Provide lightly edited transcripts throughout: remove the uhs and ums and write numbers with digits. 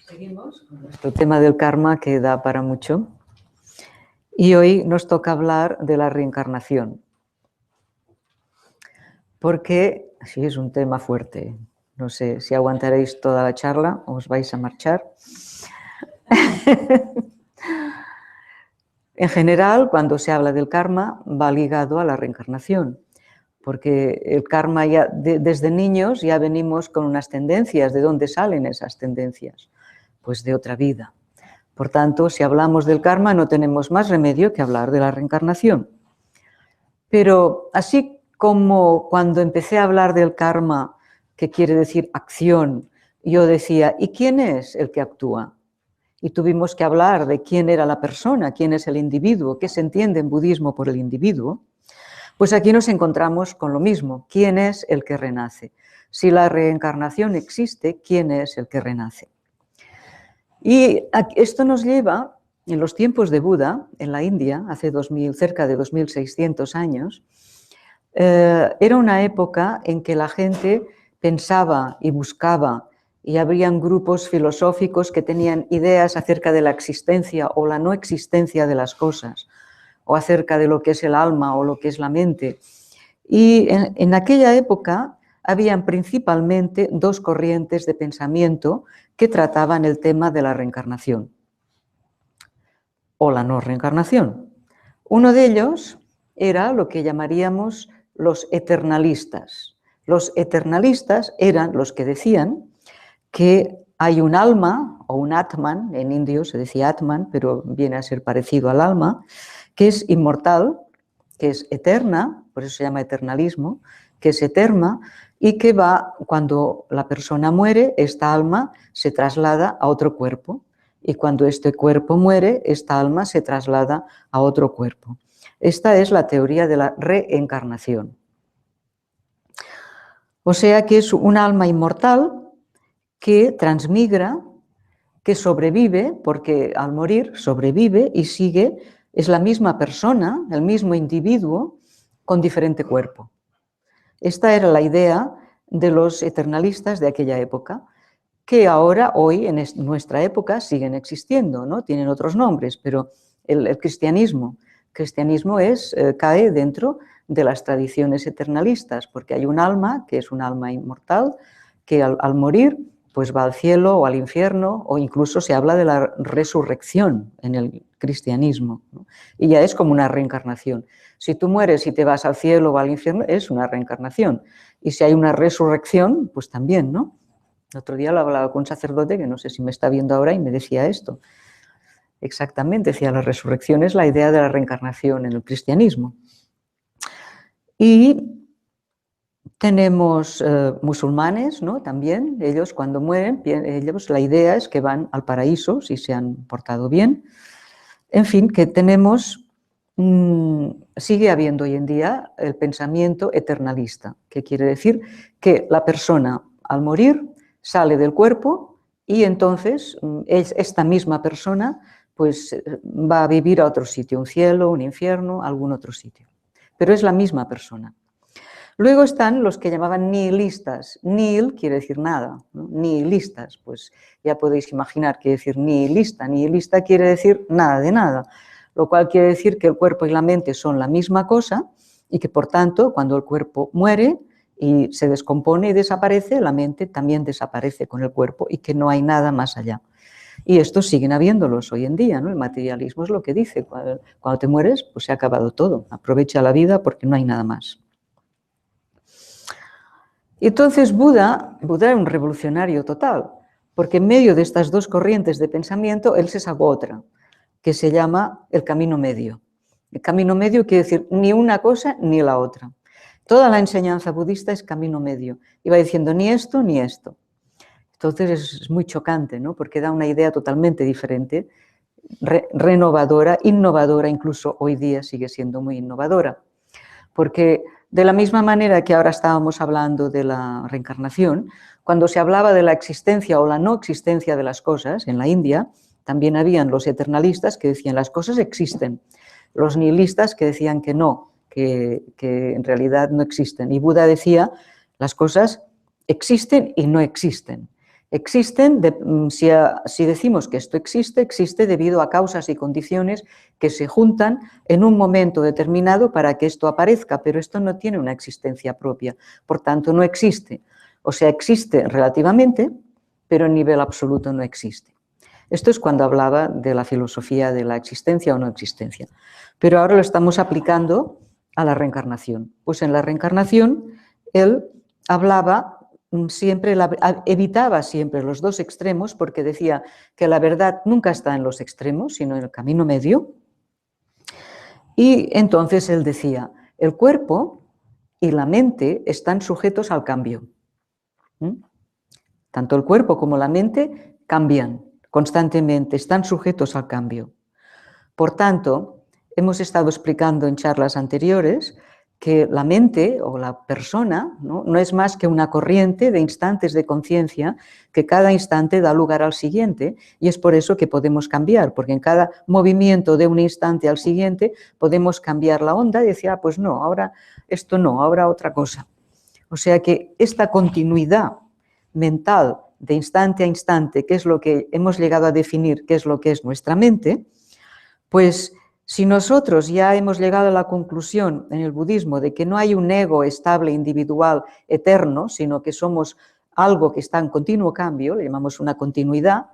Seguimos con nuestro tema del karma, que da para mucho. Y hoy nos toca hablar de la reencarnación. Porque sí, es un tema fuerte. No sé si aguantaréis toda la charla o os vais a marchar. En general, cuando se habla del karma, va ligado a la reencarnación. Porque el karma ya desde niños ya venimos con unas tendencias. ¿De dónde salen esas tendencias? Pues de otra vida. Por tanto, si hablamos del karma, no tenemos más remedio que hablar de la reencarnación. Pero así como cuando empecé a hablar del karma, que quiere decir acción, yo decía, ¿y quién es el que actúa? Y tuvimos que hablar de quién era la persona, quién es el individuo, qué se entiende en budismo por el individuo. Pues aquí nos encontramos con lo mismo, ¿quién es el que renace? Si la reencarnación existe, ¿quién es el que renace? Y esto nos lleva, en los tiempos de Buda, en la India, hace cerca de 2600 años, era una época en que la gente pensaba y buscaba, y habrían grupos filosóficos que tenían ideas acerca de la existencia o la no existencia de las cosas, o acerca de lo que es el alma o lo que es la mente. Y en aquella época habían principalmente dos corrientes de pensamiento que trataban el tema de la reencarnación o la no reencarnación. Uno de ellos era lo que llamaríamos los eternalistas. Los eternalistas eran los que decían que hay un alma o un atman, en indio se decía atman, pero viene a ser parecido al alma, que es inmortal, que es eterna, por eso se llama eternalismo, que es eterna y que va, cuando la persona muere, esta alma se traslada a otro cuerpo y cuando este cuerpo muere, esta alma se traslada a otro cuerpo. Esta es la teoría de la reencarnación. O sea que es un alma inmortal que transmigra, que sobrevive, porque al morir sobrevive y sigue, es la misma persona, el mismo individuo, con diferente cuerpo. Esta era la idea de los eternalistas de aquella época, que ahora, hoy, en nuestra época, siguen existiendo, ¿no? Tienen otros nombres, pero el cristianismo cae dentro de las tradiciones eternalistas, porque hay un alma, que es un alma inmortal, que al morir pues va al cielo o al infierno, o incluso se habla de la resurrección en el cristianismo, ¿no? Y ya es como una reencarnación. Si tú mueres y te vas al cielo o al infierno, es una reencarnación. Y si hay una resurrección, pues también, ¿no? El otro día lo hablaba con un sacerdote, que no sé si me está viendo ahora, y me decía esto. Exactamente, decía, la resurrección es la idea de la reencarnación en el cristianismo. Y tenemos musulmanes, ¿no? También, ellos cuando mueren, la idea es que van al paraíso si se han portado bien. En fin, que tenemos, sigue habiendo hoy en día el pensamiento eternalista, que quiere decir que la persona al morir sale del cuerpo y entonces esta misma persona pues va a vivir a otro sitio, un cielo, un infierno, algún otro sitio. Pero es la misma persona. Luego están los que llamaban nihilistas. Nihil quiere decir nada, ¿no? Nihilistas, pues ya podéis imaginar qué decir nihilista. Nihilista quiere decir nada de nada, lo cual quiere decir que el cuerpo y la mente son la misma cosa y que, por tanto, cuando el cuerpo muere y se descompone y desaparece, la mente también desaparece con el cuerpo y que no hay nada más allá. Y estos siguen habiéndolos hoy en día, ¿no? El materialismo es lo que dice, cuando te mueres, pues se ha acabado todo, aprovecha la vida porque no hay nada más. Y entonces Buda era un revolucionario total, porque en medio de estas dos corrientes de pensamiento, él se sacó otra, que se llama el camino medio. El camino medio quiere decir ni una cosa ni la otra. Toda la enseñanza budista es camino medio. Y va diciendo ni esto ni esto. Entonces es muy chocante, ¿no? Porque da una idea totalmente diferente, renovadora, innovadora, incluso hoy día sigue siendo muy innovadora. Porque de la misma manera que ahora estábamos hablando de la reencarnación, cuando se hablaba de la existencia o la no existencia de las cosas, en la India, también habían los eternalistas que decían las cosas existen, los nihilistas que decían que no, que en realidad no existen. Y Buda decía las cosas existen y no existen. Existen, si decimos que esto existe, existe debido a causas y condiciones que se juntan en un momento determinado para que esto aparezca, pero esto no tiene una existencia propia, por tanto no existe. O sea, existe relativamente, pero en nivel absoluto no existe. Esto es cuando hablaba de la filosofía de la existencia o no existencia. Pero ahora lo estamos aplicando a la reencarnación. Pues en la reencarnación él evitaba siempre los dos extremos porque decía que la verdad nunca está en los extremos, sino en el camino medio. Y entonces él decía, el cuerpo y la mente están sujetos al cambio. Tanto el cuerpo como la mente cambian constantemente, están sujetos al cambio. Por tanto, hemos estado explicando en charlas anteriores que la mente o la persona no es más que una corriente de instantes de conciencia que cada instante da lugar al siguiente, y es por eso que podemos cambiar, porque en cada movimiento de un instante al siguiente podemos cambiar la onda y decir, pues no, ahora esto no, ahora otra cosa. O sea que esta continuidad mental de instante a instante, que es lo que hemos llegado a definir, qué es lo que es nuestra mente, pues si nosotros ya hemos llegado a la conclusión en el budismo de que no hay un ego estable, individual, eterno, sino que somos algo que está en continuo cambio, le llamamos una continuidad,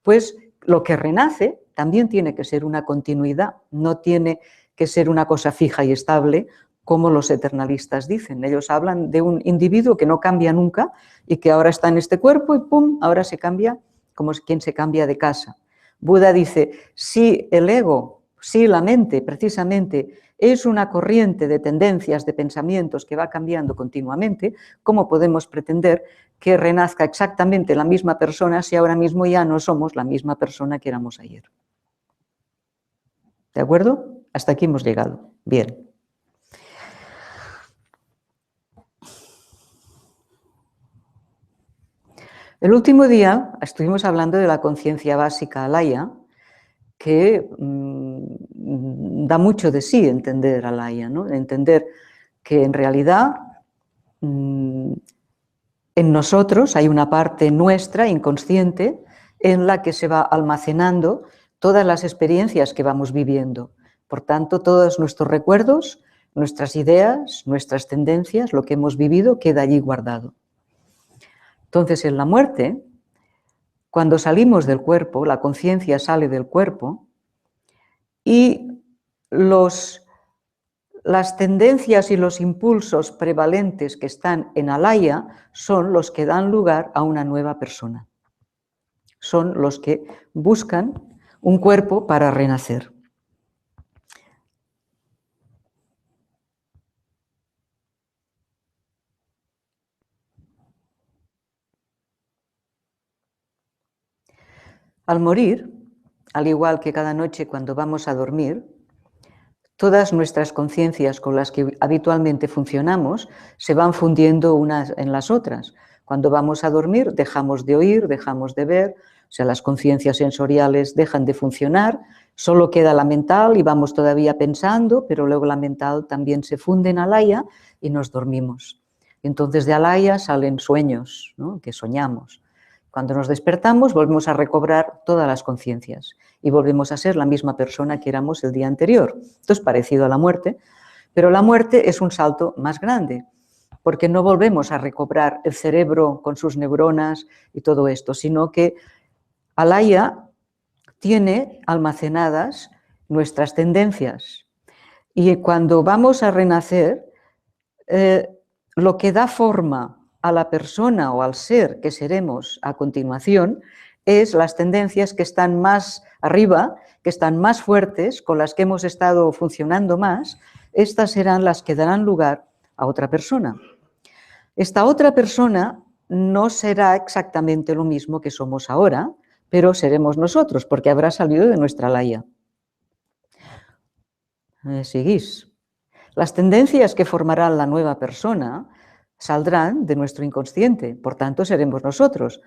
pues lo que renace también tiene que ser una continuidad, no tiene que ser una cosa fija y estable, como los eternalistas dicen. Ellos hablan de un individuo que no cambia nunca y que ahora está en este cuerpo y ¡pum!, ahora se cambia como quien se cambia de casa. Buda dice, si el ego, si la mente precisamente es una corriente de tendencias, de pensamientos que va cambiando continuamente, ¿cómo podemos pretender que renazca exactamente la misma persona si ahora mismo ya no somos la misma persona que éramos ayer? ¿De acuerdo? Hasta aquí hemos llegado. Bien. El último día estuvimos hablando de la conciencia básica alaya, que da mucho de sí entender alaya, ¿no? Entender que en realidad en nosotros hay una parte nuestra, inconsciente, en la que se va almacenando todas las experiencias que vamos viviendo. Por tanto, todos nuestros recuerdos, nuestras ideas, nuestras tendencias, lo que hemos vivido, queda allí guardado. Entonces, en la muerte, cuando salimos del cuerpo, la conciencia sale del cuerpo y las tendencias y los impulsos prevalentes que están en alaya son los que dan lugar a una nueva persona. Son los que buscan un cuerpo para renacer. Al morir, al igual que cada noche cuando vamos a dormir, todas nuestras conciencias con las que habitualmente funcionamos se van fundiendo unas en las otras. Cuando vamos a dormir dejamos de oír, dejamos de ver, o sea, las conciencias sensoriales dejan de funcionar, solo queda la mental y vamos todavía pensando, pero luego la mental también se funde en alaya y nos dormimos. Entonces de alaya salen sueños, ¿no?, que soñamos. Cuando nos despertamos volvemos a recobrar todas las conciencias y volvemos a ser la misma persona que éramos el día anterior. Esto es parecido a la muerte, pero la muerte es un salto más grande, porque no volvemos a recobrar el cerebro con sus neuronas y todo esto, sino que alaya tiene almacenadas nuestras tendencias. Y cuando vamos a renacer, lo que da forma a la persona o al ser que seremos a continuación es las tendencias que están más arriba, que están más fuertes, con las que hemos estado funcionando más. Estas serán las que darán lugar a otra persona. Esta otra persona no será exactamente lo mismo que somos ahora, pero seremos nosotros, porque habrá salido de nuestra alaya. ¿Seguís? Las tendencias que formarán la nueva persona saldrán de nuestro inconsciente, por tanto seremos nosotros,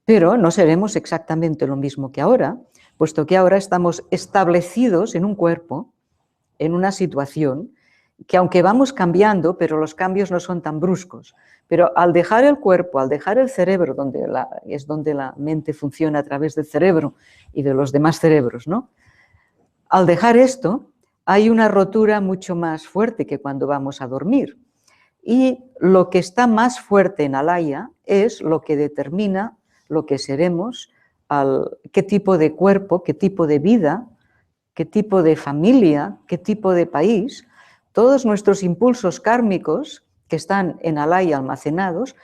pero no seremos exactamente lo mismo que ahora, puesto que ahora estamos establecidos en un cuerpo, en una situación, que aunque vamos cambiando, pero los cambios no son tan bruscos. Pero al dejar el cuerpo, al dejar el cerebro, es donde la mente funciona a través del cerebro y de los demás cerebros, ¿no? Al dejar esto, hay una rotura mucho más fuerte que cuando vamos a dormir. Y lo que está más fuerte en Alaya es lo que determina lo que seremos, qué tipo de cuerpo, qué tipo de vida, qué tipo de familia, qué tipo de país. Todos nuestros impulsos kármicos que están en Alaya almacenados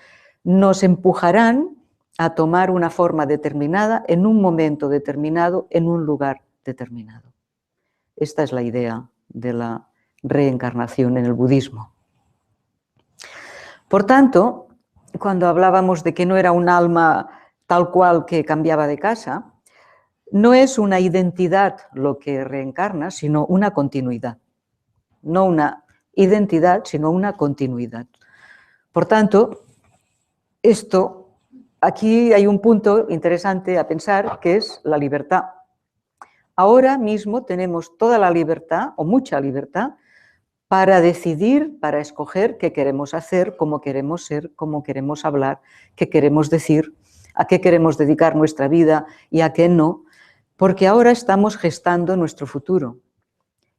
nos empujarán a tomar una forma determinada en un momento determinado, en un lugar determinado. Esta es la idea de la reencarnación en el budismo. Por tanto, cuando hablábamos de que no era un alma tal cual que cambiaba de casa, no es una identidad lo que reencarna, sino una continuidad. No una identidad, sino una continuidad. Por tanto, aquí hay un punto interesante a pensar, que es la libertad. Ahora mismo tenemos toda la libertad, o mucha libertad, para decidir, para escoger qué queremos hacer, cómo queremos ser, cómo queremos hablar, qué queremos decir, a qué queremos dedicar nuestra vida y a qué no, porque ahora estamos gestando nuestro futuro.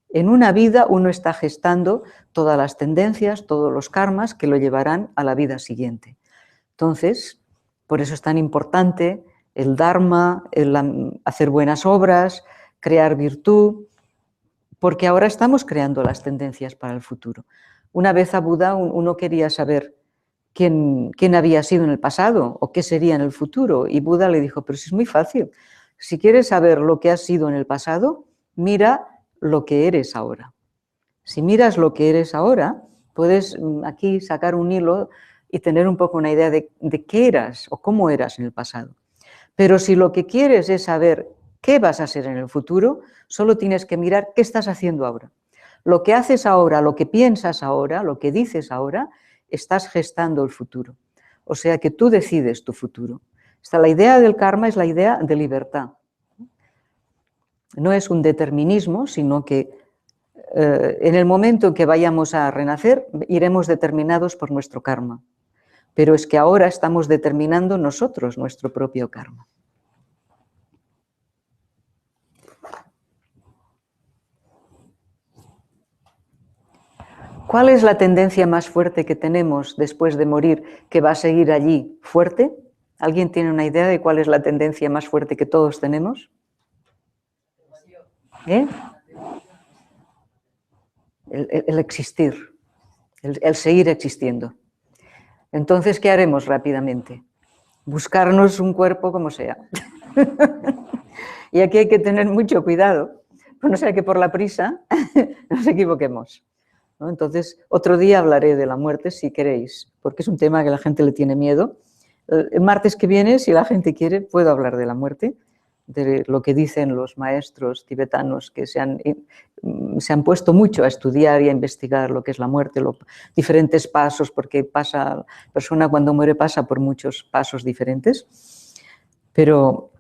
En una vida uno está gestando todas las tendencias, todos los karmas que lo llevarán a la vida siguiente. Entonces, por eso es tan importante el dharma, el hacer buenas obras, crear virtud, porque ahora estamos creando las tendencias para el futuro. Una vez a Buda uno quería saber quién había sido en el pasado o qué sería en el futuro, y Buda le dijo, pero si es muy fácil, si quieres saber lo que has sido en el pasado, mira lo que eres ahora. Si miras lo que eres ahora, puedes aquí sacar un hilo y tener un poco una idea de qué eras o cómo eras en el pasado. Pero si lo que quieres es saber qué vas a ser en el futuro, solo tienes que mirar qué estás haciendo ahora. Lo que haces ahora, lo que piensas ahora, lo que dices ahora, estás gestando el futuro. O sea que tú decides tu futuro. La idea del karma es la idea de libertad. No es un determinismo, sino que en el momento en que vayamos a renacer, iremos determinados por nuestro karma. Pero es que ahora estamos determinando nosotros nuestro propio karma. ¿Cuál es la tendencia más fuerte que tenemos después de morir que va a seguir allí fuerte? ¿Alguien tiene una idea de cuál es la tendencia más fuerte que todos tenemos? El existir, el seguir existiendo. Entonces, ¿qué haremos rápidamente? Buscarnos un cuerpo como sea. Y aquí hay que tener mucho cuidado, no sea que por la prisa nos equivoquemos, ¿no? Entonces, otro día hablaré de la muerte si queréis, porque es un tema que la gente le tiene miedo. El martes que viene, si la gente quiere, puedo hablar de la muerte, de lo que dicen los maestros tibetanos que se han puesto mucho a estudiar y a investigar lo que es la muerte, los diferentes pasos, porque la persona cuando muere pasa por muchos pasos diferentes. Pero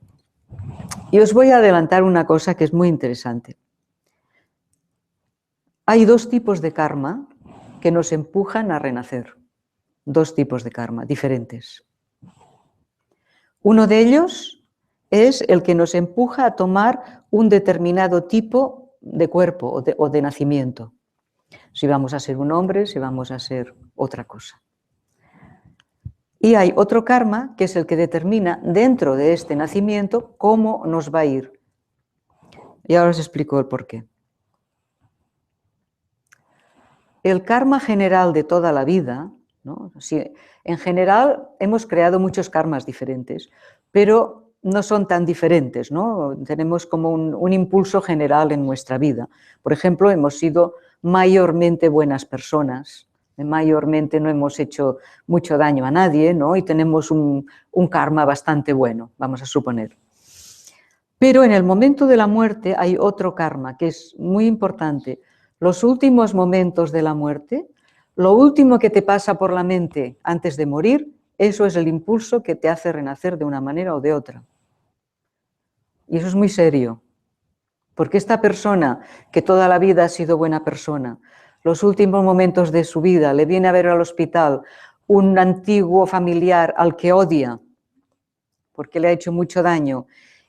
y os voy a adelantar una cosa que es muy interesante. Hay dos tipos de karma que nos empujan a renacer. Dos tipos de karma diferentes. Uno de ellos es el que nos empuja a tomar un determinado tipo de cuerpo o de nacimiento. Si vamos a ser un hombre, si vamos a ser otra cosa. Y hay otro karma que es el que determina dentro de este nacimiento cómo nos va a ir. Y ahora os explico el porqué. El karma general de toda la vida, ¿no? En general hemos creado muchos karmas diferentes, pero no son tan diferentes, ¿no? Tenemos como un impulso general en nuestra vida. Por ejemplo, hemos sido mayormente buenas personas, mayormente no hemos hecho mucho daño a nadie, ¿no? Y tenemos un karma bastante bueno, vamos a suponer. Pero en el momento de la muerte hay otro karma que es muy importante. Los últimos momentos de la muerte, lo último que te pasa por la mente antes de morir, eso es el impulso que te hace renacer de una manera o de otra. Y eso es muy serio, porque esta persona que toda la vida ha sido buena persona, los últimos momentos de su vida, le viene a ver al hospital un antiguo familiar al que odia porque le ha hecho mucho daño,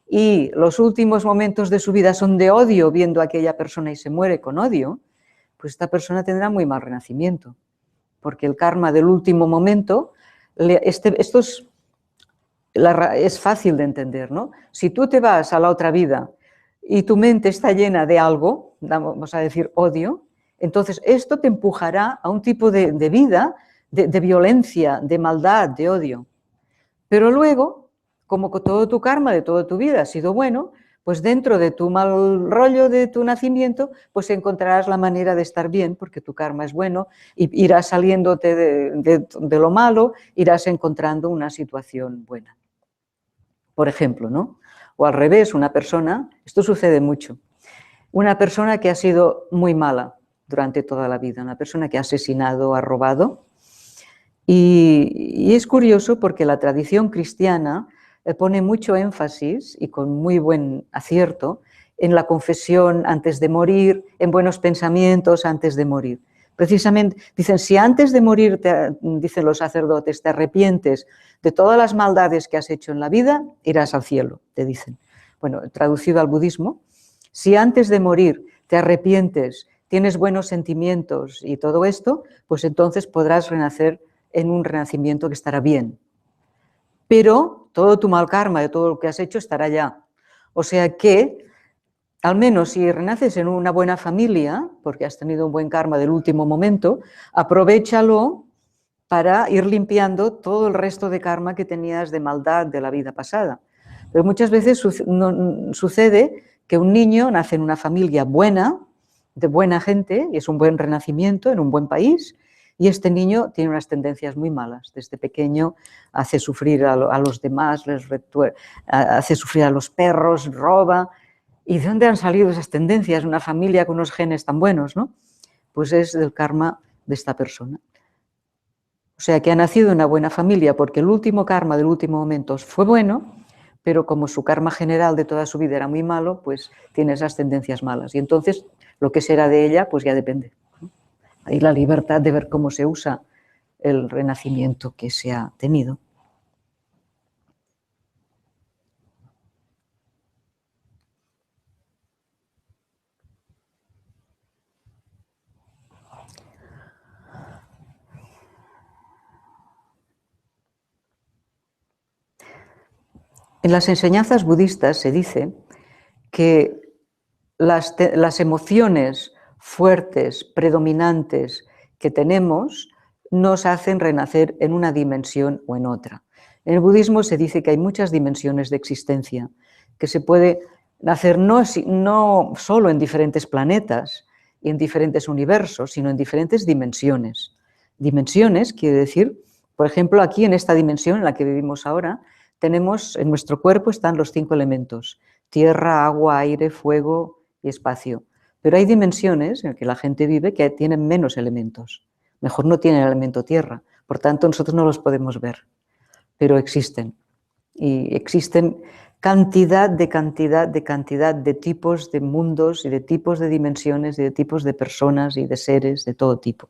y los últimos momentos de su vida son de odio viendo a aquella persona y se muere con odio, pues esta persona tendrá muy mal renacimiento, porque el karma del último momento, esto es fácil de entender, ¿no? Si tú te vas a la otra vida y tu mente está llena de algo, vamos a decir odio, entonces esto te empujará a un tipo de vida, de violencia, de maldad, de odio. Pero luego, como todo tu karma de toda tu vida ha sido bueno, pues dentro de tu mal rollo de tu nacimiento, pues encontrarás la manera de estar bien, porque tu karma es bueno, y irás saliéndote de lo malo, irás encontrando una situación buena. Por ejemplo, ¿no? O al revés, una persona, esto sucede mucho, una persona que ha sido muy mala durante toda la vida, una persona que ha asesinado, ha robado, y es curioso porque la tradición cristiana pone mucho énfasis y con muy buen acierto en la confesión antes de morir, en buenos pensamientos antes de morir. Precisamente dicen, si antes de morir, dicen los sacerdotes, te arrepientes de todas las maldades que has hecho en la vida, irás al cielo, te dicen. Bueno, traducido al budismo, si antes de morir te arrepientes, tienes buenos sentimientos y todo esto, pues entonces podrás renacer en un renacimiento que estará bien. Pero todo tu mal karma de todo lo que has hecho estará ya. O sea que, al menos si renaces en una buena familia, porque has tenido un buen karma del último momento, aprovéchalo para ir limpiando todo el resto de karma que tenías de maldad de la vida pasada. Pero muchas veces sucede que un niño nace en una familia buena, de buena gente, y es un buen renacimiento en un buen país, y este niño tiene unas tendencias muy malas. Desde pequeño hace sufrir a los demás, hace sufrir a los perros, roba. ¿Y de dónde han salido esas tendencias? Una familia con unos genes tan buenos, ¿no? Pues es del karma de esta persona. O sea, que ha nacido en una buena familia porque el último karma del último momento fue bueno, pero como su karma general de toda su vida era muy malo, pues tiene esas tendencias malas. Y entonces lo que será de ella, pues ya depende. Hay la libertad de ver cómo se usa el renacimiento que se ha tenido. En las enseñanzas budistas se dice que las emociones fuertes, predominantes que tenemos, nos hacen renacer en una dimensión o en otra. En el budismo se dice que hay muchas dimensiones de existencia, que se puede nacer no solo en diferentes planetas y en diferentes universos, sino en diferentes dimensiones. Dimensiones quiere decir, por ejemplo, aquí en esta dimensión en la que vivimos ahora, tenemos, en nuestro cuerpo están los 5 elementos: tierra, agua, aire, fuego y espacio. Pero hay dimensiones en las que la gente vive que tienen menos elementos. Mejor no tienen el elemento tierra, por tanto nosotros no los podemos ver, pero existen. Y existen cantidad de tipos de mundos y de tipos de dimensiones y de tipos de personas y de seres de todo tipo.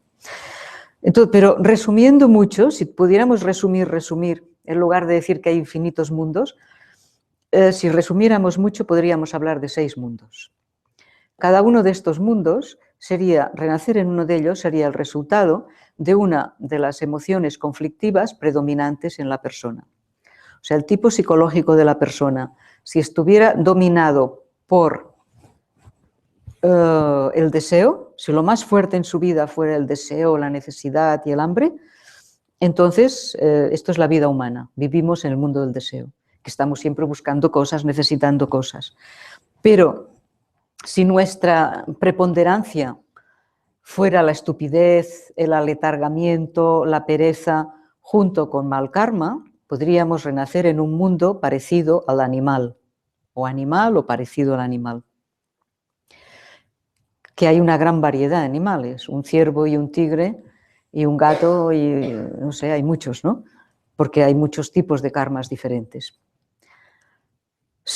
Entonces, pero resumiendo mucho, si pudiéramos resumir, en lugar de decir que hay infinitos mundos, si resumiéramos mucho podríamos hablar de 6 mundos. Cada uno de estos mundos renacer en uno de ellos sería el resultado de una de las emociones conflictivas predominantes en la persona. O sea, el tipo psicológico de la persona, si estuviera dominado por el deseo, si lo más fuerte en su vida fuera el deseo, la necesidad y el hambre, entonces esto es la vida humana. Vivimos en el mundo del deseo, que estamos siempre buscando cosas, necesitando cosas. Pero si nuestra preponderancia fuera la estupidez, el aletargamiento, la pereza, junto con mal karma, podríamos renacer en un mundo parecido al animal o parecido al animal. Que hay una gran variedad de animales, un ciervo y un tigre y un gato y no sé, hay muchos, ¿no? Porque hay muchos tipos de karmas diferentes.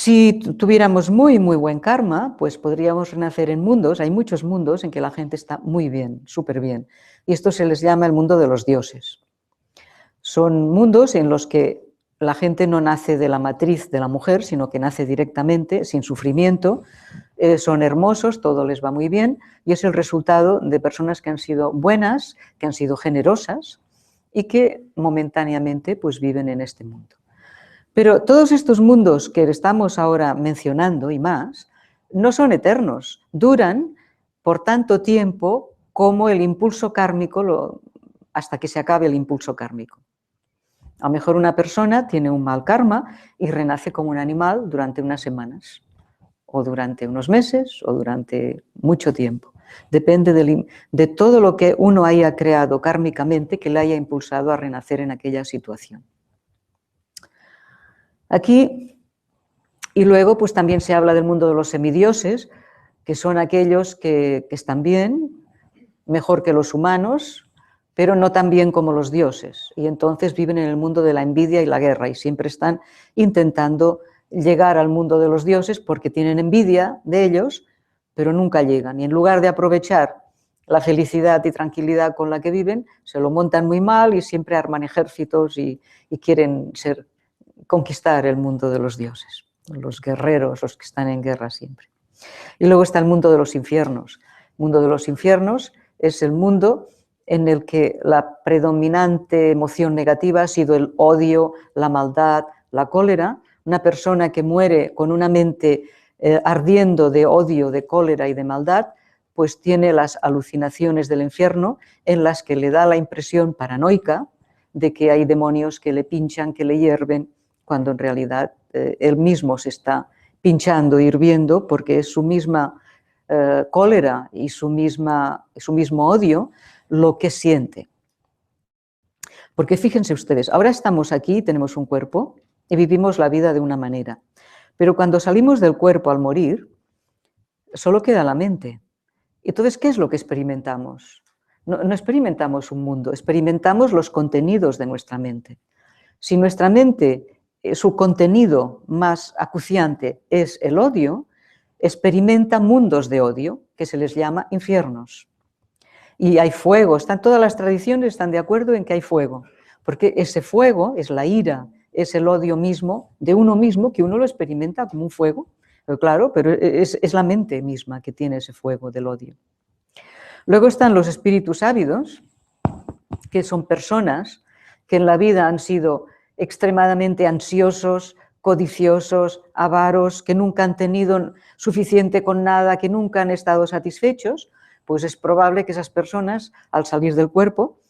Si tuviéramos muy buen karma, pues podríamos renacer en mundos, hay muchos mundos en que la gente está muy bien, súper bien, y esto se les llama el mundo de los dioses. Son mundos en los que la gente no nace de la matriz de la mujer, sino que nace directamente, sin sufrimiento, son hermosos, todo les va muy bien, y es el resultado de personas que han sido buenas, que han sido generosas y que momentáneamente pues viven en este mundo. Pero todos estos mundos que estamos ahora mencionando y más, no son eternos, duran por tanto tiempo como el impulso kármico, hasta que se acabe el impulso kármico. A lo mejor una persona tiene un mal karma y renace como un animal durante unas semanas, o durante unos meses, o durante mucho tiempo. Depende de todo lo que uno haya creado kármicamente que le haya impulsado a renacer en aquella situación. Aquí, y luego pues también se habla del mundo de los semidioses, que son aquellos que están bien, mejor que los humanos, pero no tan bien como los dioses. Y entonces viven en el mundo de la envidia y la guerra y siempre están intentando llegar al mundo de los dioses porque tienen envidia de ellos, pero nunca llegan. Y en lugar de aprovechar la felicidad y tranquilidad con la que viven, se lo montan muy mal y siempre arman ejércitos y quieren conquistar el mundo de los dioses, los guerreros, los que están en guerra siempre. Y luego está el mundo de los infiernos. El mundo de los infiernos es el mundo en el que la predominante emoción negativa ha sido el odio, la maldad, la cólera. Una persona que muere con una mente ardiendo de odio, de cólera y de maldad, pues tiene las alucinaciones del infierno en las que le da la impresión paranoica de que hay demonios que le pinchan, que le hierven, cuando en realidad él mismo se está pinchando, hirviendo, porque es su misma cólera y su mismo odio lo que siente. Porque fíjense ustedes, ahora estamos aquí, tenemos un cuerpo y vivimos la vida de una manera, pero cuando salimos del cuerpo al morir, solo queda la mente. Entonces, ¿qué es lo que experimentamos? No experimentamos un mundo, experimentamos los contenidos de nuestra mente. Si nuestra mente, su contenido más acuciante es el odio, experimenta mundos de odio, que se les llama infiernos. Y hay fuego, todas las tradiciones están de acuerdo en que hay fuego, porque ese fuego es la ira, es el odio mismo de uno mismo, que uno lo experimenta como un fuego, pero claro, pero es la mente misma que tiene ese fuego del odio. Luego están los espíritus ávidos, que son personas que en la vida han sido extremadamente ansiosos, codiciosos, avaros, que nunca han tenido suficiente con nada, que nunca han estado satisfechos, pues es probable que esas personas, al salir del cuerpo,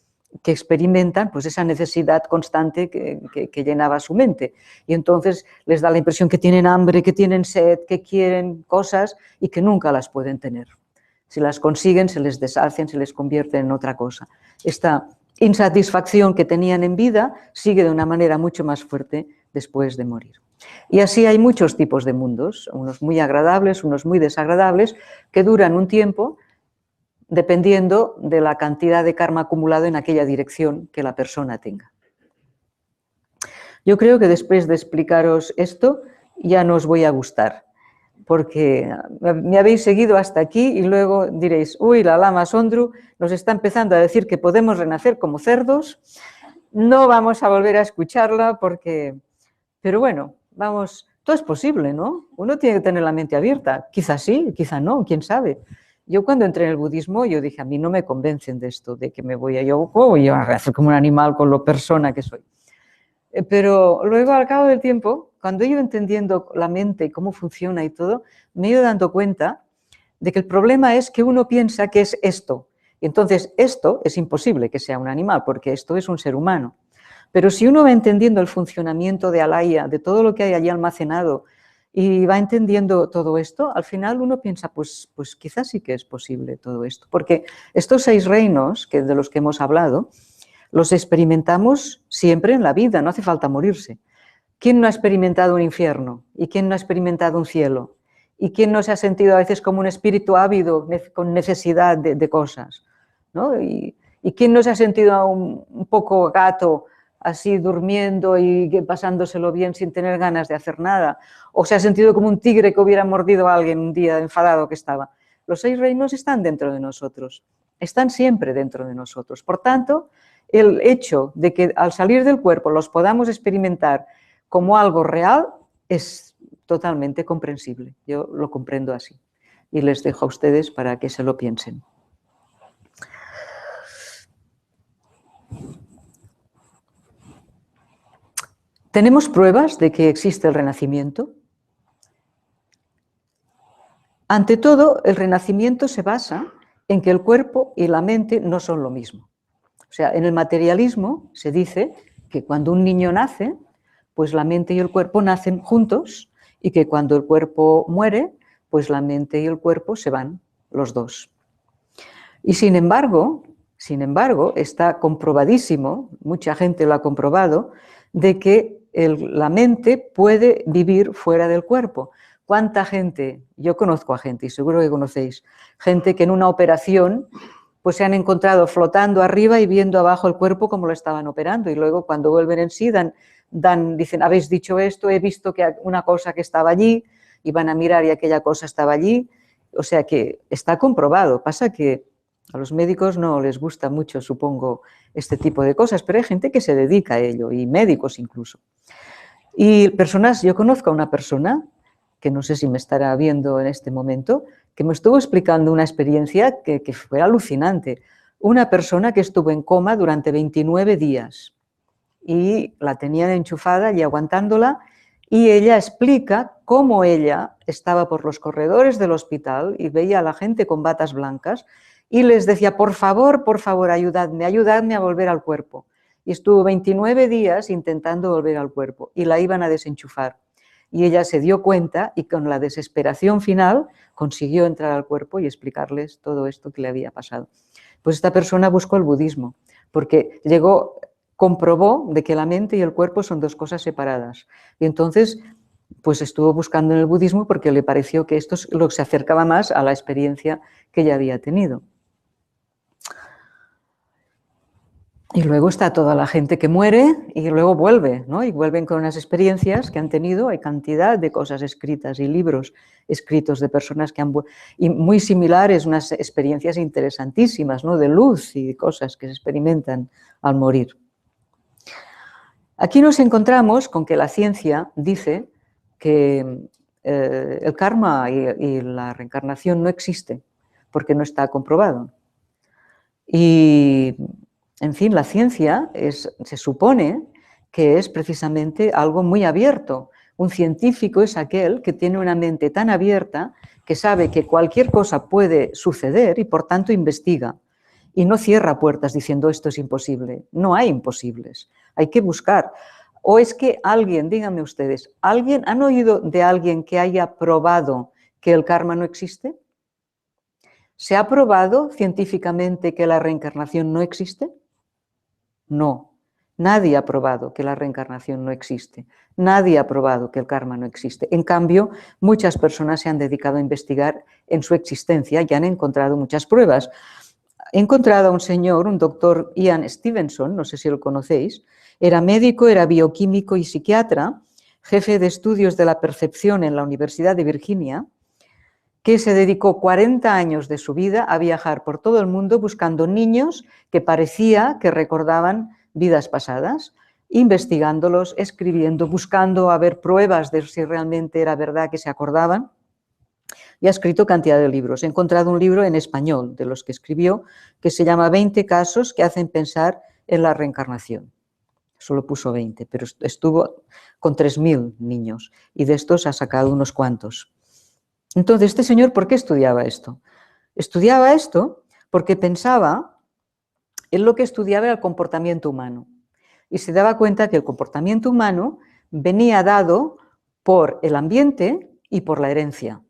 que experimentan pues esa necesidad constante que llenaba su mente. Y entonces les da la impresión que tienen hambre, que tienen sed, que quieren cosas y que nunca las pueden tener. Si las consiguen, se les deshacen, se les convierten en otra cosa. Esta insatisfacción que tenían en vida sigue de una manera mucho más fuerte después de morir. Y así hay muchos tipos de mundos, unos muy agradables, unos muy desagradables, que duran un tiempo dependiendo de la cantidad de karma acumulado en aquella dirección que la persona tenga. Yo creo que después de explicaros esto ya no os voy a gustar, porque me habéis seguido hasta aquí y luego diréis, uy, la lama Sondru nos está empezando a decir que podemos renacer como cerdos, no vamos a volver a escucharla porque... Pero bueno, vamos, todo es posible, ¿no? Uno tiene que tener la mente abierta, quizás sí, quizás no, quién sabe. Yo cuando entré en el budismo, yo dije, a mí no me convencen de esto, de que me voy a hacer como un animal con lo persona que soy. Pero luego, al cabo del tiempo, cuando he ido entendiendo la mente y cómo funciona y todo, me he ido dando cuenta de que el problema es que uno piensa que es esto. Y entonces esto es imposible que sea un animal, porque esto es un ser humano. Pero si uno va entendiendo el funcionamiento de Alaya, de todo lo que hay allí almacenado, y va entendiendo todo esto, al final uno piensa, pues quizás sí que es posible todo esto. Porque estos 6 reinos de los que hemos hablado, los experimentamos siempre en la vida, no hace falta morirse. ¿Quién no ha experimentado un infierno? ¿Y quién no ha experimentado un cielo? ¿Y quién no se ha sentido a veces como un espíritu ávido, con necesidad de cosas? ¿No? ¿Y quién no se ha sentido un poco gato así durmiendo y pasándoselo bien sin tener ganas de hacer nada, o se ha sentido como un tigre que hubiera mordido a alguien un día enfadado que estaba. Los 6 reinos están dentro de nosotros, están siempre dentro de nosotros. Por tanto, el hecho de que al salir del cuerpo los podamos experimentar como algo real es totalmente comprensible. Yo lo comprendo así y les dejo a ustedes para que se lo piensen. ¿Tenemos pruebas de que existe el renacimiento? Ante todo, el renacimiento se basa en que el cuerpo y la mente no son lo mismo. O sea, en el materialismo se dice que cuando un niño nace, pues la mente y el cuerpo nacen juntos y que cuando el cuerpo muere, pues la mente y el cuerpo se van, los dos. Y sin embargo, está comprobadísimo, mucha gente lo ha comprobado, de que la mente puede vivir fuera del cuerpo. ¿Cuánta gente? Yo conozco a gente, y seguro que conocéis, gente que en una operación pues se han encontrado flotando arriba y viendo abajo el cuerpo como lo estaban operando, y luego cuando vuelven en sí dicen, habéis dicho esto, he visto que una cosa que estaba allí, y van a mirar y aquella cosa estaba allí. O sea que está comprobado. Pasa que a los médicos no les gusta mucho, supongo, este tipo de cosas, pero hay gente que se dedica a ello, y médicos incluso. Y personas, yo conozco a una persona, que no sé si me estará viendo en este momento, que me estuvo explicando una experiencia que fue alucinante. Una persona que estuvo en coma durante 29 días y la tenían enchufada y aguantándola, y ella explica cómo ella estaba por los corredores del hospital y veía a la gente con batas blancas y les decía, por favor, ayudadme a volver al cuerpo. Y estuvo 29 días intentando volver al cuerpo y la iban a desenchufar. Y ella se dio cuenta y con la desesperación final consiguió entrar al cuerpo y explicarles todo esto que le había pasado. Pues esta persona buscó el budismo porque comprobó de que la mente y el cuerpo son dos cosas separadas. Y entonces pues estuvo buscando en el budismo porque le pareció que esto es lo que se acercaba más a la experiencia que ella había tenido. Y luego está toda la gente que muere y luego vuelve, ¿no? Y vuelven con unas experiencias que han tenido. Hay cantidad de cosas escritas y libros escritos de personas que han y muy similares, unas experiencias interesantísimas, ¿no? De luz y cosas que se experimentan al morir. Aquí nos encontramos con que la ciencia dice que el karma y la reencarnación no existe porque no está comprobado. Y en fin, la ciencia se supone que es precisamente algo muy abierto. Un científico es aquel que tiene una mente tan abierta que sabe que cualquier cosa puede suceder y por tanto investiga. Y no cierra puertas diciendo esto es imposible. No hay imposibles. Hay que buscar. O es que alguien, díganme ustedes, ¿han oído de alguien que haya probado que el karma no existe? ¿Se ha probado científicamente que la reencarnación no existe? No, nadie ha probado que la reencarnación no existe, nadie ha probado que el karma no existe. En cambio, muchas personas se han dedicado a investigar en su existencia y han encontrado muchas pruebas. He encontrado a un señor, un doctor Ian Stevenson, no sé si lo conocéis, era médico, era bioquímico y psiquiatra, jefe de estudios de la percepción en la Universidad de Virginia, que se dedicó 40 años de su vida a viajar por todo el mundo buscando niños que parecía que recordaban vidas pasadas, investigándolos, escribiendo, buscando a ver pruebas de si realmente era verdad que se acordaban. Y ha escrito cantidad de libros. He encontrado un libro en español de los que escribió que se llama 20 casos que hacen pensar en la reencarnación. Solo puso 20, pero estuvo con 3.000 niños y de estos ha sacado unos cuantos. Entonces, este señor, ¿por qué estudiaba esto? Estudiaba esto porque pensaba, él lo que estudiaba era el comportamiento humano y se daba cuenta que el comportamiento humano venía dado por el ambiente y por la herencia.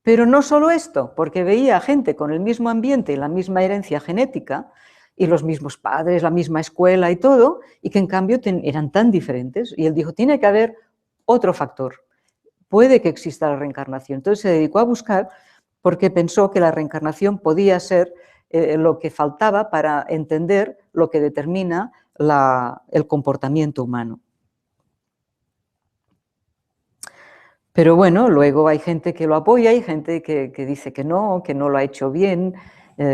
Pero no solo esto, porque veía gente con el mismo ambiente y la misma herencia genética y los mismos padres, la misma escuela y todo, y que en cambio eran tan diferentes. Y él dijo, tiene que haber otro factor. Puede que exista la reencarnación. Entonces se dedicó a buscar porque pensó que la reencarnación podía ser lo que faltaba para entender lo que determina el comportamiento humano. Pero bueno, luego hay gente que lo apoya, hay gente que dice que no lo ha hecho bien,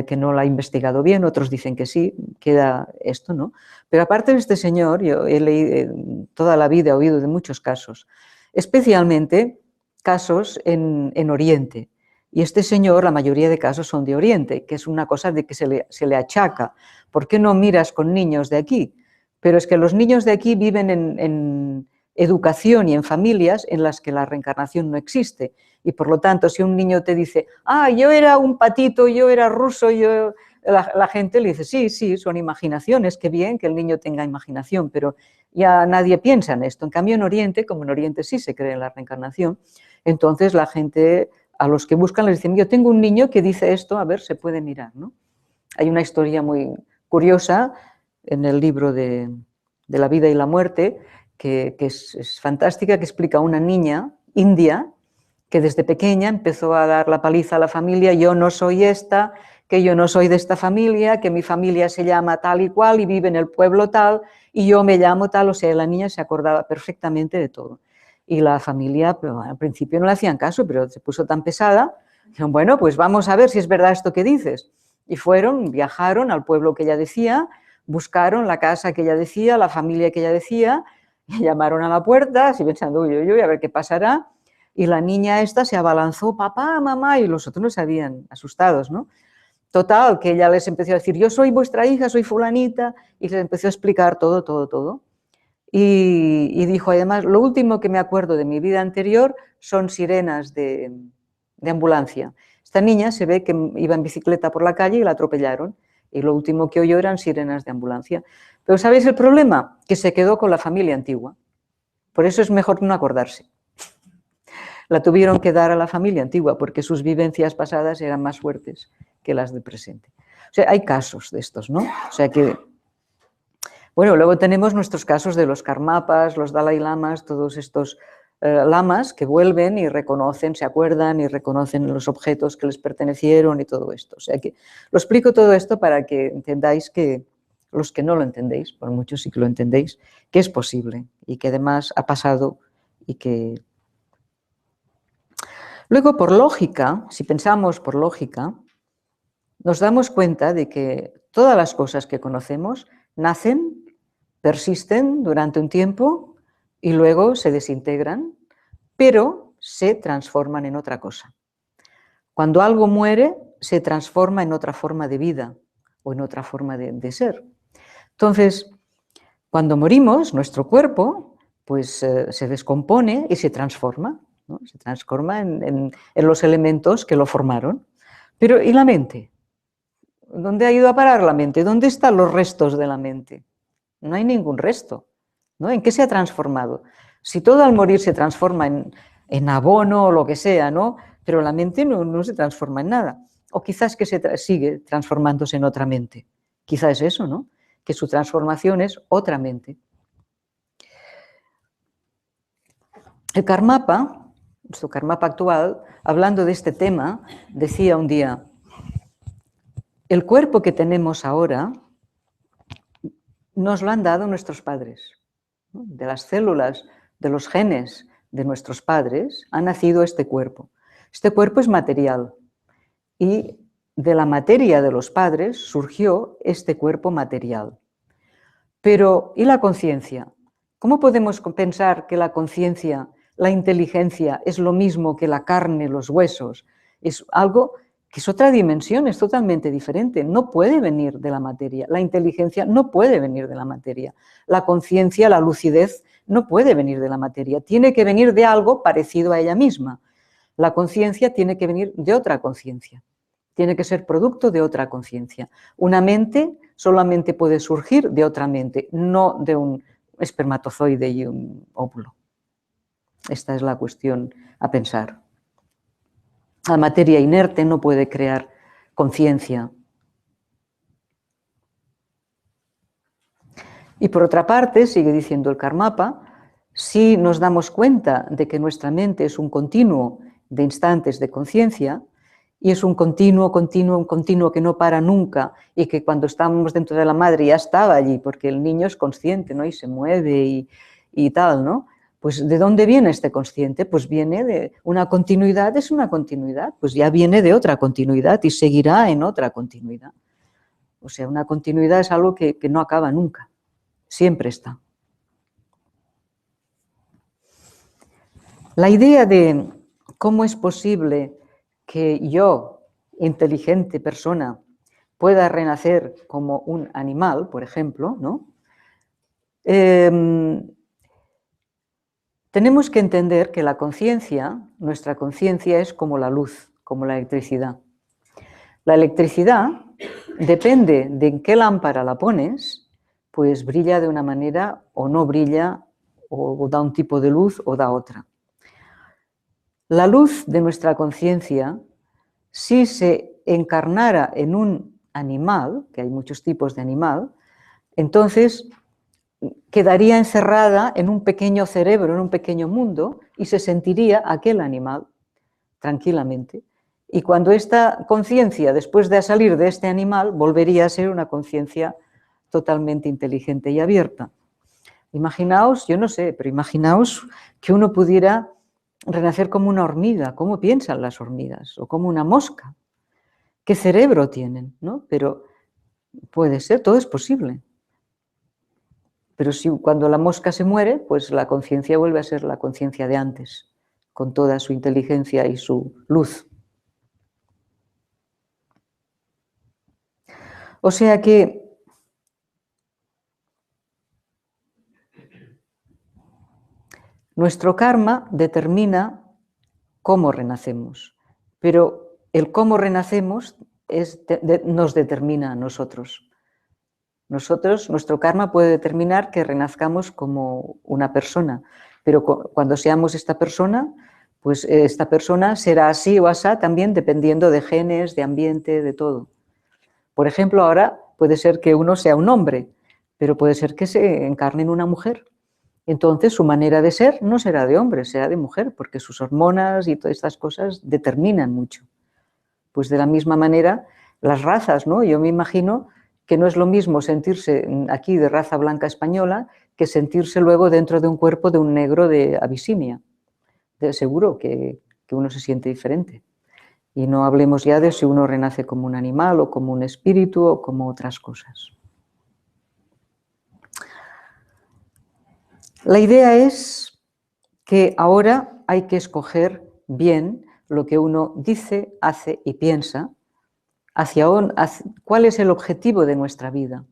que no lo ha investigado bien, otros dicen que sí, queda esto, ¿no? Pero aparte de este señor, yo he leído, toda la vida he oído de muchos casos, especialmente casos en Oriente. Y este señor, la mayoría de casos son de Oriente, que es una cosa de que se le achaca. ¿Por qué no miras con niños de aquí? Pero es que los niños de aquí viven en educación y en familias en las que la reencarnación no existe. Y por lo tanto, si un niño te dice, yo era un patito, yo era ruso, la gente le dice, sí, son imaginaciones, qué bien que el niño tenga imaginación, pero ya nadie piensa en esto. En cambio, en Oriente, como en Oriente sí se cree en la reencarnación, entonces la gente, a los que buscan, les dicen, yo tengo un niño que dice esto, a ver, se puede mirar, ¿no? Hay una historia muy curiosa en el libro de la vida y la muerte, que es fantástica, que explica a una niña india que desde pequeña empezó a dar la paliza a la familia, yo no soy esta, que yo no soy de esta familia, que mi familia se llama tal y cual y vive en el pueblo tal y yo me llamo tal, o sea, la niña se acordaba perfectamente de todo. Y la familia, pero al principio no le hacían caso, pero se puso tan pesada, dijeron, bueno, pues vamos a ver si es verdad esto que dices. Y viajaron al pueblo que ella decía, buscaron la casa que ella decía, la familia que ella decía, y llamaron a la puerta, así pensando, uy, a ver qué pasará. Y la niña esta se abalanzó, papá, mamá, y los otros no se habían asustados, ¿no? Total, que ella les empezó a decir, yo soy vuestra hija, soy fulanita, y les empezó a explicar todo. Y dijo, además, lo último que me acuerdo de mi vida anterior son sirenas de ambulancia. Esta niña se ve que iba en bicicleta por la calle y la atropellaron, y lo último que oyó eran sirenas de ambulancia. Pero ¿sabéis el problema? Que se quedó con la familia antigua. Por eso es mejor no acordarse. La tuvieron que dar a la familia antigua porque sus vivencias pasadas eran más fuertes que las del presente. O sea, hay casos de estos, ¿no? O sea que, bueno, luego tenemos nuestros casos de los karmapas, los Dalai Lamas, todos estos lamas que vuelven y reconocen, se acuerdan y reconocen los objetos que les pertenecieron y todo esto. O sea que lo explico todo esto para que entendáis que, los que no lo entendéis, por muchos sí que lo entendéis, que es posible y que además ha pasado y que... Luego, por lógica, si pensamos por lógica, nos damos cuenta de que todas las cosas que conocemos nacen, persisten durante un tiempo y luego se desintegran, pero se transforman en otra cosa. Cuando algo muere, se transforma en otra forma de vida o en otra forma de ser. Entonces, cuando morimos, nuestro cuerpo pues, se descompone y se transforma, ¿no? Se transforma en los elementos que lo formaron. Pero ¿y la mente? ¿Dónde ha ido a parar la mente? ¿Dónde están los restos de la mente? No hay ningún resto, ¿no? ¿En qué se ha transformado? Si todo al morir se transforma en abono o lo que sea, ¿no? Pero la mente no se transforma en nada. O quizás que sigue transformándose en otra mente. Quizás es eso, ¿no? Que su transformación es otra mente. El Karmapa, nuestro Karmapa actual, hablando de este tema, decía un día, el cuerpo que tenemos ahora nos lo han dado nuestros padres. De las células, de los genes de nuestros padres, ha nacido este cuerpo. Este cuerpo es material y de la materia de los padres surgió este cuerpo material. Pero, ¿y la conciencia? ¿Cómo podemos pensar que la conciencia, la inteligencia, es lo mismo que la carne, los huesos? Es algo que es otra dimensión, es totalmente diferente. No puede venir de la materia. La inteligencia no puede venir de la materia. La conciencia, la lucidez, no puede venir de la materia. Tiene que venir de algo parecido a ella misma. La conciencia tiene que venir de otra conciencia. Tiene que ser producto de otra conciencia. Una mente solamente puede surgir de otra mente, no de un espermatozoide y un óvulo. Esta es la cuestión a pensar. La materia inerte no puede crear conciencia. Y por otra parte, sigue diciendo el Karmapa, si nos damos cuenta de que nuestra mente es un continuo de instantes de conciencia y es un continuo que no para nunca y que cuando estábamos dentro de la madre ya estaba allí, porque el niño es consciente, ¿no? Y se mueve y tal, ¿no? Pues ¿de dónde viene este consciente? Pues viene de una continuidad, es una continuidad, pues ya viene de otra continuidad y seguirá en otra continuidad. O sea, una continuidad es algo que no acaba nunca, siempre está. La idea de cómo es posible que yo, inteligente persona, pueda renacer como un animal, por ejemplo, ¿no? Tenemos que entender que la conciencia, nuestra conciencia es como la luz, como la electricidad. La electricidad depende de en qué lámpara la pones, pues brilla de una manera o no brilla, o da un tipo de luz o da otra. La luz de nuestra conciencia, si se encarnara en un animal, que hay muchos tipos de animal, entonces quedaría encerrada en un pequeño cerebro, en un pequeño mundo, y se sentiría aquel animal tranquilamente. Y cuando esta conciencia, después de salir de este animal, volvería a ser una conciencia totalmente inteligente y abierta. Imaginaos, yo no sé, pero imaginaos que uno pudiera renacer como una hormiga. ¿Cómo piensan las hormigas? O como una mosca. ¿Qué cerebro tienen? ¿No? Pero puede ser, todo es posible. Pero si cuando la mosca se muere, pues la conciencia vuelve a ser la conciencia de antes, con toda su inteligencia y su luz. O sea que nuestro karma determina cómo renacemos, pero el cómo renacemos nos determina a nosotros. Nuestro karma puede determinar que renazcamos como una persona, pero cuando seamos esta persona, pues esta persona será así o asá también dependiendo de genes, de ambiente, de todo. Por ejemplo, ahora puede ser que uno sea un hombre, pero puede ser que se encarne en una mujer. Entonces su manera de ser no será de hombre, será de mujer, porque sus hormonas y todas estas cosas determinan mucho. Pues de la misma manera, las razas, ¿no? Yo me imagino que no es lo mismo sentirse aquí de raza blanca española que sentirse luego dentro de un cuerpo de un negro de Abisinia. Seguro que uno se siente diferente. Y no hablemos ya de si uno renace como un animal o como un espíritu o como otras cosas. La idea es que ahora hay que escoger bien lo que uno dice, hace y piensa, cuál es el objetivo de nuestra vida.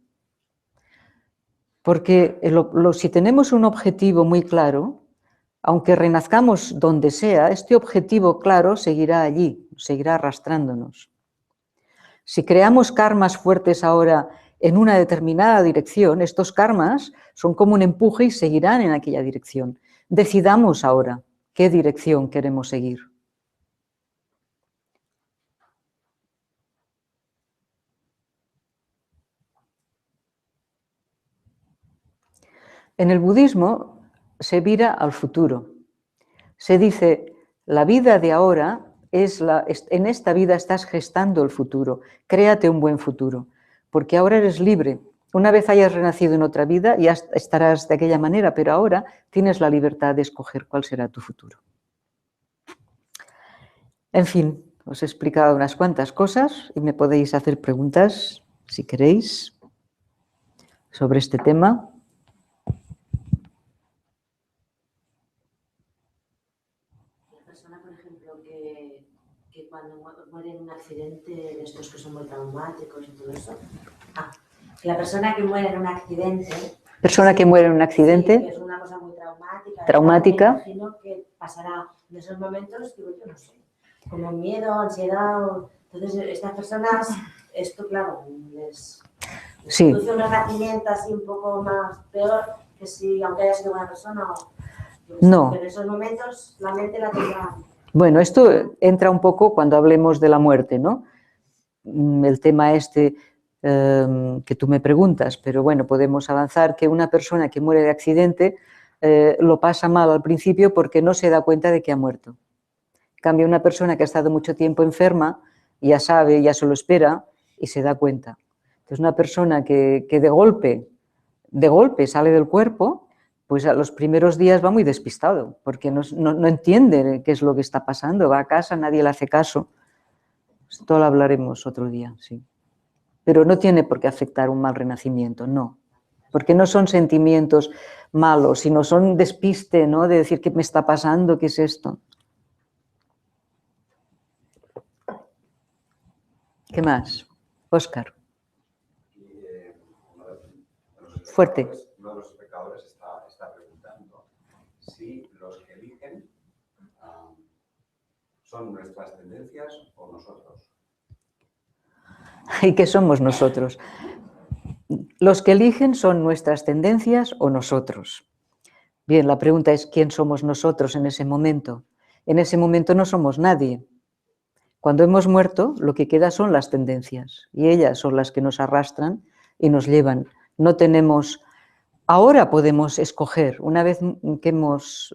Porque si tenemos un objetivo muy claro, aunque renazcamos donde sea, este objetivo claro seguirá allí, seguirá arrastrándonos. Si creamos karmas fuertes ahora en una determinada dirección, estos karmas son como un empuje y seguirán en aquella dirección. Decidamos ahora qué dirección queremos seguir. En el budismo se mira al futuro. Se dice, la vida de ahora en esta vida estás gestando el futuro, créate un buen futuro, porque ahora eres libre. Una vez hayas renacido en otra vida, ya estarás de aquella manera, pero ahora tienes la libertad de escoger cuál será tu futuro. En fin, os he explicado unas cuantas cosas y me podéis hacer preguntas, si queréis, sobre este tema. La persona, por ejemplo, que cuando muere en un accidente de estos que son muy traumáticos y todo eso, que la persona que muere en un accidente... Persona que muere en un accidente... Sí, que es una cosa muy traumática. Traumática. Me imagino que pasará en esos momentos, digo, yo no sé, como miedo, ansiedad... Entonces, estas personas, esto, claro, les produce un renacimiento así un poco más peor que si, aunque haya sido buena persona o... No. Pero en esos momentos la mente la tendrá... Bueno, esto entra un poco cuando hablemos de la muerte, ¿no? El tema que tú me preguntas, pero bueno, podemos avanzar que una persona que muere de accidente lo pasa mal al principio porque no se da cuenta de que ha muerto. En cambio, una persona que ha estado mucho tiempo enferma, ya sabe, ya se lo espera y se da cuenta. Entonces, una persona que de golpe sale del cuerpo, pues a los primeros días va muy despistado, porque no entiende qué es lo que está pasando, va a casa, nadie le hace caso. Esto lo hablaremos otro día, sí. Pero no tiene por qué afectar un mal renacimiento, no. Porque no son sentimientos malos, sino son despiste, ¿no? De decir, ¿qué me está pasando? ¿Qué es esto? ¿Qué más? Óscar. Fuerte. Uno de los espectadores está preguntando si los que eligen son nuestras tendencias o nosotros. ¿Y qué somos nosotros? Los que eligen son nuestras tendencias o nosotros. Bien, la pregunta es ¿quién somos nosotros en ese momento? En ese momento no somos nadie. Cuando hemos muerto, lo que queda son las tendencias y ellas son las que nos arrastran y nos llevan. No tenemos... Ahora podemos escoger, una vez que hemos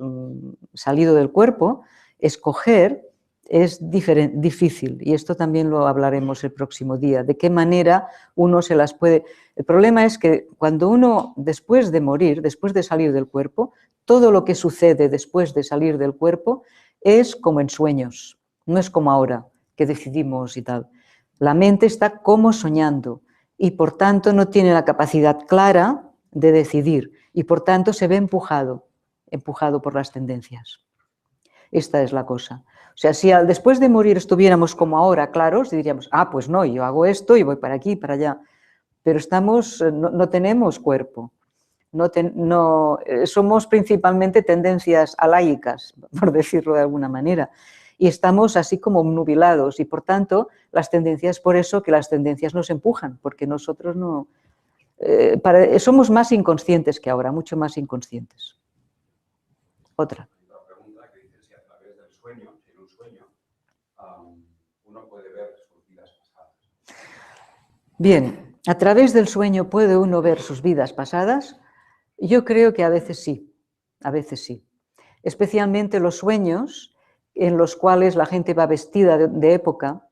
salido del cuerpo, escoger es difícil y esto también lo hablaremos el próximo día, de qué manera uno se las puede... El problema es que cuando uno, después de morir, después de salir del cuerpo, todo lo que sucede después de salir del cuerpo es como en sueños, no es como ahora, que decidimos y tal. La mente está como soñando y por tanto no tiene la capacidad clara de decidir y por tanto se ve empujado por las tendencias. Esta es la cosa. O sea, si después de morir estuviéramos como ahora, claros, diríamos, ah, pues no, yo hago esto y voy para aquí, para allá. Pero no tenemos cuerpo. Somos principalmente tendencias alaicas, por decirlo de alguna manera. Y estamos así como obnubilados y por tanto las tendencias, por eso que las tendencias nos empujan, porque nosotros no... somos más inconscientes que ahora, mucho más inconscientes. Otra. Otra pregunta que dice si a través del sueño, en un sueño, uno puede ver sus vidas pasadas. Bien, a través del sueño puede uno ver sus vidas pasadas. Yo creo que a veces sí, especialmente los sueños en los cuales la gente va vestida de época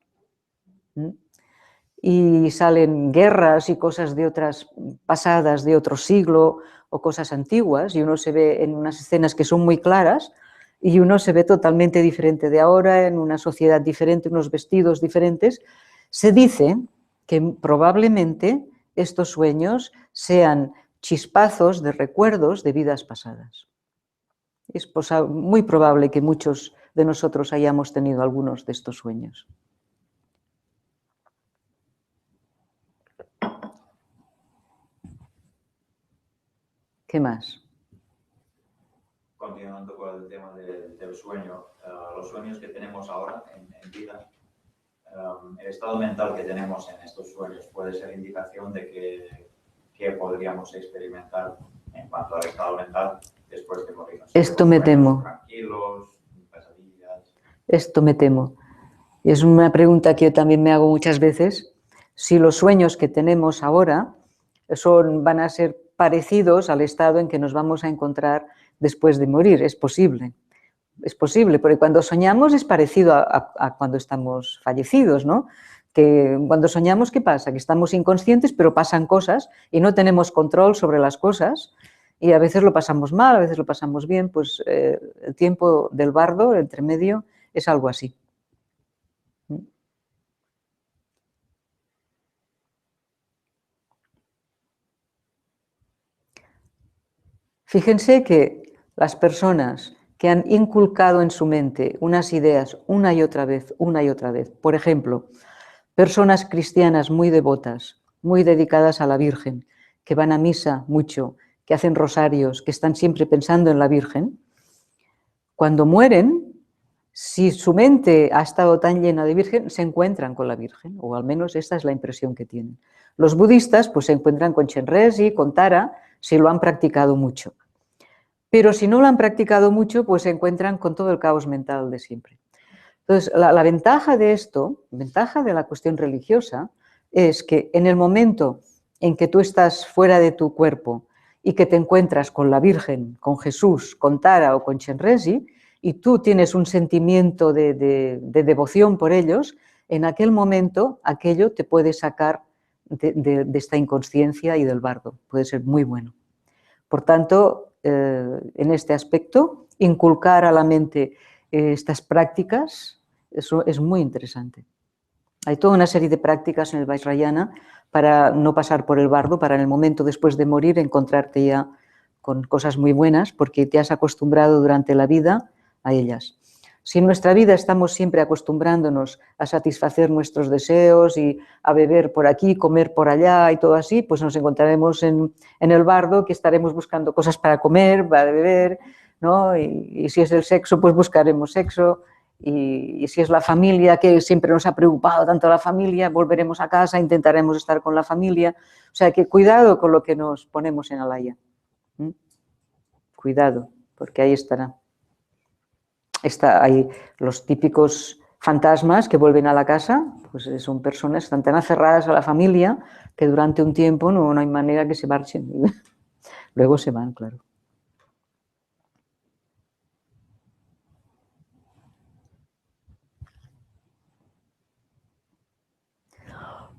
y salen guerras y cosas de otras pasadas, de otro siglo o cosas antiguas y uno se ve en unas escenas que son muy claras y uno se ve totalmente diferente de ahora, en una sociedad diferente, unos vestidos diferentes. Se dice que probablemente estos sueños sean chispazos de recuerdos de vidas pasadas. Es muy probable que muchos de nosotros hayamos tenido algunos de estos sueños. ¿Qué más? Continuando con el tema del sueño, los sueños que tenemos ahora en vida, el estado mental que tenemos en estos sueños puede ser indicación de que podríamos experimentar en cuanto al estado mental después de morir. Esto me temo. Tranquilos, pesadillas. Esto me temo. Es una pregunta que yo también me hago muchas veces. Si los sueños que tenemos ahora van a ser parecidos al estado en que nos vamos a encontrar después de morir. Es posible, porque cuando soñamos es parecido a cuando estamos fallecidos, ¿no? Que cuando soñamos, ¿qué pasa? Que estamos inconscientes, pero pasan cosas y no tenemos control sobre las cosas y a veces lo pasamos mal, a veces lo pasamos bien, pues el tiempo del bardo, entre medio, es algo así. Fíjense que las personas que han inculcado en su mente unas ideas una y otra vez, por ejemplo, personas cristianas muy devotas, muy dedicadas a la Virgen, que van a misa mucho, que hacen rosarios, que están siempre pensando en la Virgen, cuando mueren, si su mente ha estado tan llena de Virgen, se encuentran con la Virgen, o al menos esta es la impresión que tienen. Los budistas pues se encuentran con Chenrezig, con Tara, si lo han practicado mucho. Pero si no lo han practicado mucho, pues se encuentran con todo el caos mental de siempre. Entonces, la ventaja de esto, ventaja de la cuestión religiosa, es que en el momento en que tú estás fuera de tu cuerpo y que te encuentras con la Virgen, con Jesús, con Tara o con Chenrezig, y tú tienes un sentimiento de devoción por ellos, en aquel momento aquello te puede sacar de esta inconsciencia y del bardo, puede ser muy bueno. Por tanto, en este aspecto, inculcar a la mente estas prácticas, eso es muy interesante. Hay toda una serie de prácticas en el Vajrayana para no pasar por el bardo, para en el momento después de morir encontrarte ya con cosas muy buenas, porque te has acostumbrado durante la vida a ellas. Si en nuestra vida estamos siempre acostumbrándonos a satisfacer nuestros deseos y a beber por aquí, comer por allá y todo así, pues nos encontraremos en el bardo, que estaremos buscando cosas para comer, para beber, ¿no? Y si es el sexo, pues buscaremos sexo. Y si es la familia, que siempre nos ha preocupado tanto la familia, volveremos a casa, intentaremos estar con la familia. O sea que cuidado con lo que nos ponemos en alaya. Cuidado, porque ahí estará. Hay los típicos fantasmas que vuelven a la casa, pues son personas que están tan aferradas a la familia que durante un tiempo no hay manera que se marchen. Luego se van, claro.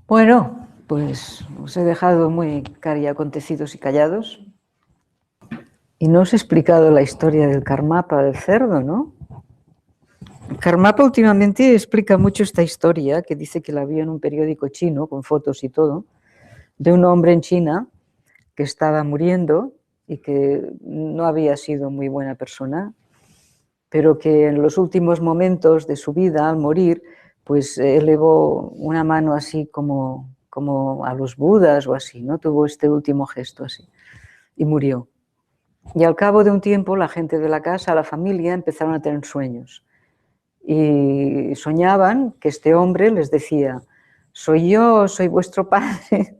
Bueno, pues os he dejado muy acontecidos y callados y no os he explicado la historia del Karmapa, del cerdo, ¿no? Karmapa últimamente explica mucho esta historia, que dice que la vio en un periódico chino, con fotos y todo, de un hombre en China que estaba muriendo y que no había sido muy buena persona, pero que en los últimos momentos de su vida, al morir, pues elevó una mano así como a los budas o así, ¿no? Tuvo este último gesto así y murió. Y al cabo de un tiempo la gente de la casa, la familia, empezaron a tener sueños y soñaban que este hombre les decía: soy yo, soy vuestro padre,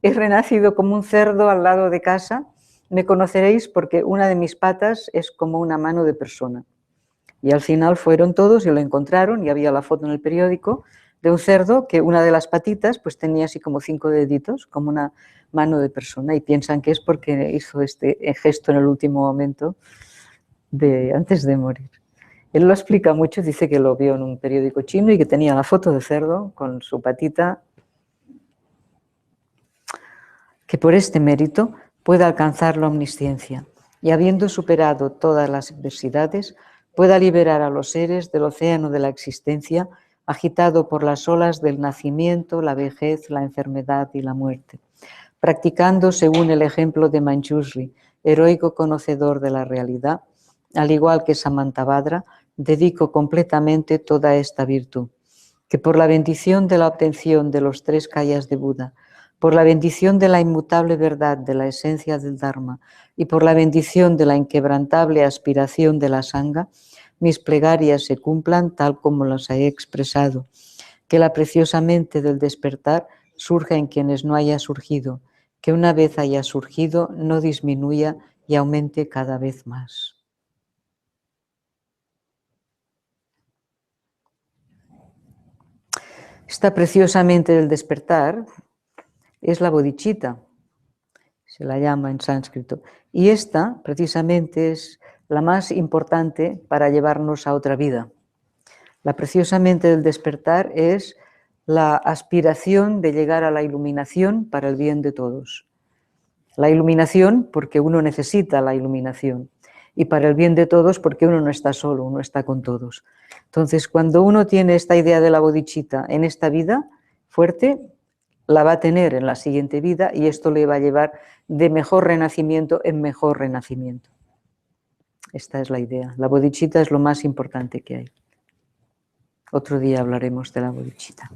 he renacido como un cerdo al lado de casa, me conoceréis porque una de mis patas es como una mano de persona. Y al final fueron todos y lo encontraron y había la foto en el periódico de un cerdo que una de las patitas pues tenía así como 5 deditos, como una mano de persona, y piensan que es porque hizo este gesto en el último momento antes de morir. Él lo explica mucho, dice que lo vio en un periódico chino y que tenía la foto de cerdo con su patita, que por este mérito pueda alcanzar la omnisciencia y, habiendo superado todas las adversidades, pueda liberar a los seres del océano de la existencia, agitado por las olas del nacimiento, la vejez, la enfermedad y la muerte, practicando según el ejemplo de Manjushri, heroico conocedor de la realidad. Al igual que Samantabhadra, dedico completamente toda esta virtud, que por la bendición de la obtención de los 3 kayas de Buda, por la bendición de la inmutable verdad de la esencia del Dharma y por la bendición de la inquebrantable aspiración de la Sangha, mis plegarias se cumplan tal como las he expresado, que la preciosa mente del despertar surja en quienes no haya surgido, que una vez haya surgido no disminuya y aumente cada vez más. Esta preciosa mente del despertar es la bodhicitta, se la llama en sánscrito, y esta precisamente es la más importante para llevarnos a otra vida. La preciosa mente del despertar es la aspiración de llegar a la iluminación para el bien de todos. La iluminación porque uno necesita la iluminación y para el bien de todos porque uno no está solo, uno está con todos. Entonces, cuando uno tiene esta idea de la bodhicitta en esta vida fuerte, la va a tener en la siguiente vida y esto le va a llevar de mejor renacimiento en mejor renacimiento. Esta es la idea. La bodhicitta es lo más importante que hay. Otro día hablaremos de la bodhicitta.